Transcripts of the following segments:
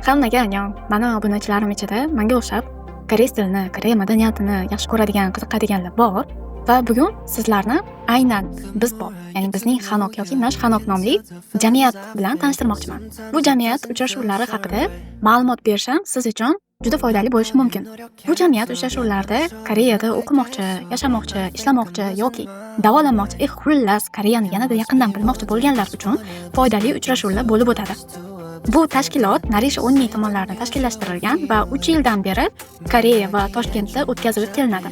Hammaga anyong. Mani obunachilarim ichida menga o'xshab koreys tilini, Koreya madaniyatini yaxshi ko'radigan, qiziqadiganlar bor va bugun sizlarni aynan biz bor, ya'ni bizning Hanok yoki Nash Hanok nomli jamiyat bilan tanishtirmoqchiman. Bu jamiyat uchrashuvlari haqida ma'lumot berishim siz uchun juda foydali bo'lishi mumkin. Bu jamiyat uchrashuvlarida Koreyada o'qimoqchi, yashamoqchi, ishlamoqchi yoki davolanmoqchi, xullas Koreyani yanada yaqindan bilmoqchi bo'lganlar uchun foydali uchrashuvlar bo'lib o'tadi. Bu tashkilot Narisha Unni tomonidan tashkillashtirilgan va 3 yildan beri Koreya va Toshkentda o'tkazilib kelinadi.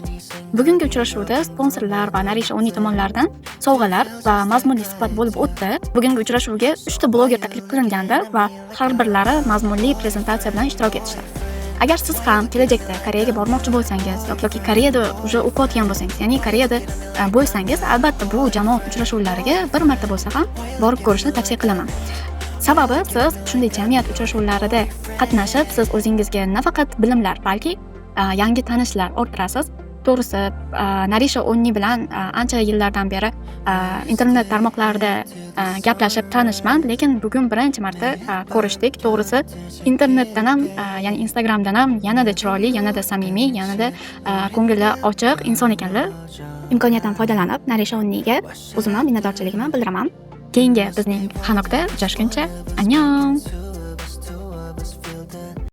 Bugungi uchrashuvda sponsorlar va Narisha Unni tomonidan sovg'alar va mazmunli suhbat bo'lib o'tdi. Bugungi uchrashuvga 3 ta bloger taklif qilingandi va har birlari mazmunli prezentatsiya bilan ishtirok etishdi. Agar siz ham kelajakda Koreyaga bormoqchi bo'lsangiz yoki Koreyada уже o'qiyotgan bo'lsangiz, ya'ni Koreyada bo'lsangiz, albatta bu jamoat uchrashuvlariga bir marta bo'lsa ham borib ko'rishni tavsiya qilaman. Sababi siz shunday jamiyat uchrashuvlarida qatnashib, siz o'zingizga nafaqat bilimlar, balki yangi tanishlar orttirasiz. To'g'risi, Narisha Unni bilan ancha yillardan beri internet tarmoqlarida gaplashib tanishman, lekin bugun birinchi marta ko'rishdik. To'g'risi, internetdan ham, ya'ni Instagramdan ham yanada chiroyli, yanada samimiy, yanada ko'ngli ochiq inson ekanlar. Imkoniyatdan foydalanib, Narisha Unniga o'zimning minnatdorchiligimni bildiraman. Keyingi bizning Hanokda uchrashguncha, annyeong!